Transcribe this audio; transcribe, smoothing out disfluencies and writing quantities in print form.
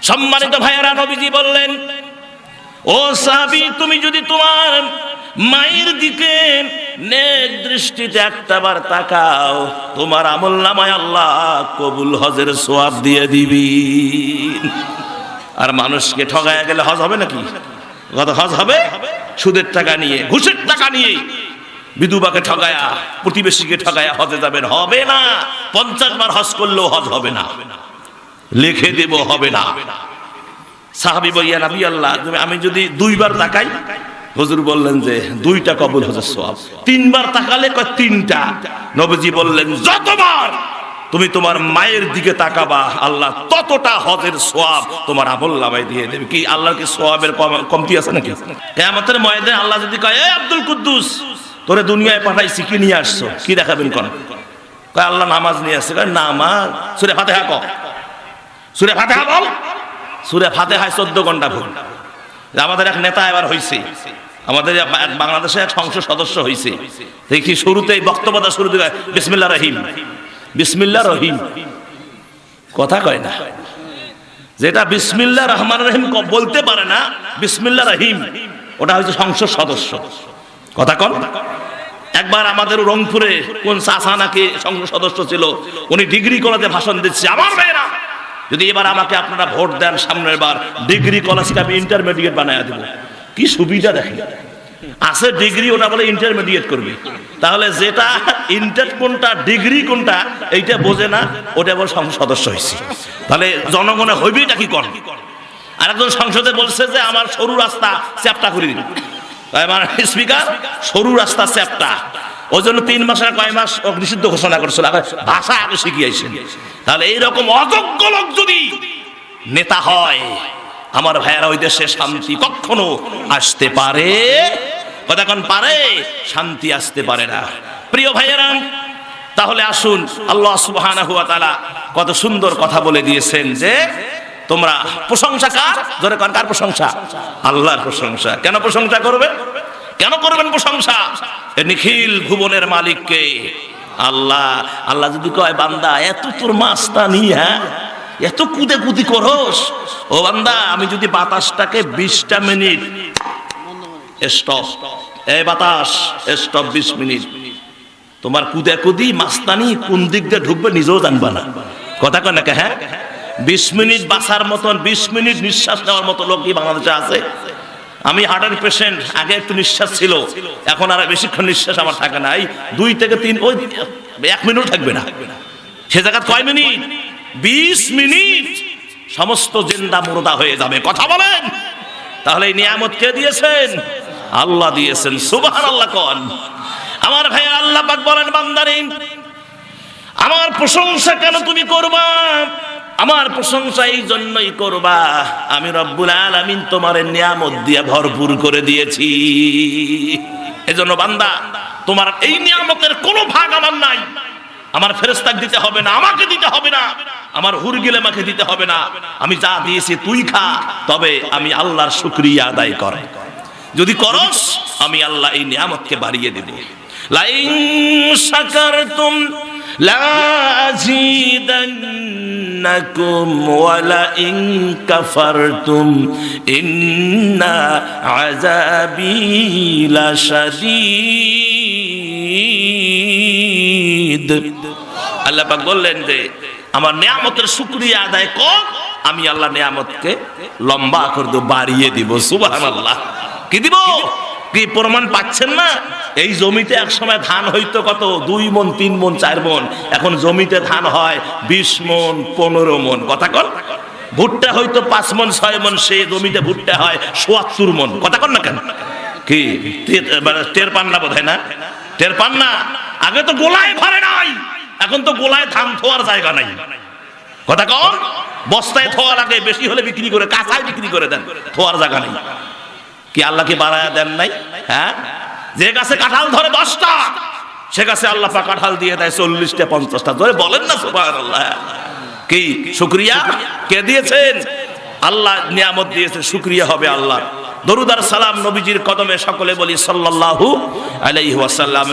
সম্মানিত ভাইয়েরা, নবীজি বললেন, ও সাহাবী, তুমি যদি তোমার মায়ের দিকে নেক দৃষ্টিতে একটাবার তাকাও, তোমার আমলনামায় আল্লাহ কবুল হজের সওয়াব দিয়ে দিবি। আর মানুষকে ঠগায়া গেলে হজ হবে নাকি? হজ হবে সুদের টাকা নিয়ে, ঘুষের টাকা নিয়ে, বিধবাকে ঠগায়া, প্রতিবেশীকে ঠগায়া হজে যাবেন, হবে না। 50 বার হজ করলেও হজ হবে না, লিখে দেব হবে না। সাহাবী বলিয়া, নবী আল্লাহ, আমি যদি 2 বার তাকাই? হুজুর বললেন যে 2টা কবুল হজের সওয়াব। 3 বার তাকালে কয় 3টা। নবীজি বললেন, যতবার তুমি তোমার মায়ের দিকে তাকাবা আল্লাহ ততটা হজের সওয়াব তোমার আমলনামায় দিয়ে দেবে। কি আল্লাহর কি সওয়াবের কমতি আছে নাকি? কিয়ামতের ময়দানে আল্লাহ যদি কয়, এ আব্দুল কুদ্দুস, তোরে দুনিয়ায় পাঠাইছি, কি নিয়ে আসছো? কি দেখাবেন কোন? কয় আল্লাহ নামাজ নিয়ে আসছে। কয় নামাজ? সূরা ফাতিহা কও, সূরা ফাতিহা বল। সূরা ফাতিহায় 14 ঘন্টা ভুল। আমাদের এক নেতা এবার হইছে, আমাদের বাংলাদেশে এক সংসদ সদস্য হইছে, দেখি শুরুতেই বক্তব্যটা শুরুতে বিসমিল্লাহির রহিম, বিসমিল্লাহির রহিম, কথা কয় না। যেটা বিসমিল্লাহির রহমানির রহিম বলতে পারে না, বিসমিল্লাহির রহিম, ওটা হচ্ছে সংসদ সদস্য। কথা কন। একবার আমাদের রংপুরে কোন চাচা নাকি সংসদ সদস্য ছিল, উনি ডিগ্রি কলেজে ভাষণ দিচ্ছে। আমার ভাইরা, যদি এবার আমাকে আপনারা ভোট দেন, সামনের বার ডিগ্রি কলেজকে আমি ইন্টারমিডিয়েট বানায় দেব। কি সুবিধা দেখেন, আছে ডিগ্রি, ওটা বলে ইন্টারমিডিয়েট করবে। তাহলে যেটা ইন্টার কোনটা, ডিগ্রি কোনটা, এইটা বোঝে না, ওটা বলে সংসদ সদস্য হয়েছে। তাহলে জনগণে হইবেটা কি কর? আরেকজন সংসদে বলছে যে আমার সরু রাস্তা চ্যাপ্টা করে দিন। আমার স্পিকার সরু রাস্তা চ্যাপ্টা, ওই জন্য 3 মাসের কয় মাস নিষিদ্ধ ঘোষণা করেছিল, ভাষা আগে শিখিয়েছেন। তাহলে এইরকম অযোগ্য লোক যদি নেতা হয়, আমার ভাইয়েরা, ওই দেশে শান্তি কখনো আসতে পারে? কথা কোন পারে? শান্তি আসতে পারে না। প্রিয় ভাইয়েরা, তাহলে আসুন, আল্লাহ সুবহানাহু ওয়া তাআলা কত সুন্দর কথা বলে দিয়েছেন যে তোমরা প্রশংসা কার? জোরে কোন, কার প্রশংসা? আল্লাহর প্রশংসা। কেন প্রশংসা করবেন? কেন করবেন প্রশংসা? নিখিল ভুবনের মালিককে আল্লাহ। আল্লাহ যদি কয়, বান্দা এত তোর মাস্তানি, হ্যাঁ, এত কুদে কুদি করস, ও বান্দা, আমি যদি বাতাসটাকে 20টা মিনিট স্টপ, এই বাতাস স্টপ 20 মিনিট, তোমার কুদে কুদি মাস্তানি কোন দিক দিয়ে ঢুকবে নিজেও জানবা না। কথা কয় নাকি? হ্যাঁ, 20 মিনিট বাঁচার মতন, 20 মিনিট নিঃশ্বাস নেওয়ার মতো লোক কি বাংলাদেশে আছে? আমি হার্টের পেশেন্ট, আগে একটু নিঃশ্বাস ছিল, এখন আর বেশিক্ষণ নিঃশ্বাস আমার থাকে না। এই 2 থেকে 3, ওই 1 মিনিট থাকবে না। সে জায়গা কয় মিনিট? 20 মিনিট সমস্ত জিন্দা মুর্দা হয়ে যাবে। কথা বলেন। তাহলে এই নিয়ামত কে দিয়েছেন? আল্লাহ দিয়েছেন। সুবহানাল্লাহ কোন। আমার ভাই, আল্লাহ পাক বলেন, বান্দারে আমার প্রশংসা কেন তুমি করবা? আমার প্রশংসা এই জন্যই করবা, আমি রব্বুল আলামিন তোমার নিয়ামত দিয়ে ভরপুর করে দিয়েছি। এজন্য বান্দা, তোমার এই নিয়ামতের কোনো ভাগ আমার নাই। আমার ফেরেশতাকে দিতে হবে না, আমাকে দিতে হবে না, আমার হুরগিলে মাকে দিতে হবে না। আমি যা দিয়েছি তুই খা, তবে আমি আল্লাহর শুকরিয়া আদায় কর। যদি করস, আমি আল্লাহ এই নিয়ামতকে বাড়িয়ে দেব। লাইন শাকারতুম লাযীদান্নাকুম ওয়া লাইন কাফারতুম ইন্না আযাবী লাশাদীদ। আল্লাহ পাক বললেন যে আমার নিয়ামতের শুকরিয়া আদায় কর, আমি আল্লাহ নিয়ামতকে লম্বা করে দেব, বাড়িয়ে দিব। সুবহানাল্লাহ। কি দিব? কি প্রমাণ পাচ্ছেন না? এই জমিতে এক সময় ধান হইতো কত? 2 মণ, 3 মণ, 4 মণ। এখন জমিতে ধান হয় 20 মণ, 15 মণ। কথা কন। ভুট্টা হইতো 5 মণ, 6 মণ, সে জমিতে ভুট্টা হয় 77 মণ। কথা কন না কেন? কি টের পান না বোধহয়? না টের পান না? আগে তো গোলায় ভরে নাই, এখন তো গোলায় ধান থোয়ার জায়গা নাই। কথা কন। বস্তায় থোয়া লাগে, বেশি হলে বিক্রি করে, কাঁচায় বিক্রি করে দেন, থোয়ার জায়গা নেই। কি আল্লাহ কি বাড়ায়া দেন নাই? হ্যাঁ, যে গাছে কাঁঠাল ধরে 10টা, সে গাছে আল্লাহ পাক কাঁঠাল দিয়ে দেয় 40টা, 50টা। ধরে বলেন না সুবহানাল্লাহ। কি শুকরিয়া কে দিয়েছেন? আল্লাহ নিয়ামত দিয়েছে, শুকরিয়া হবে আল্লাহ। দরুদ আর সালাম নবীজির কদমে সকলে বলি সাল্লাল্লাহু আলাইহি ওয়াসাল্লাম।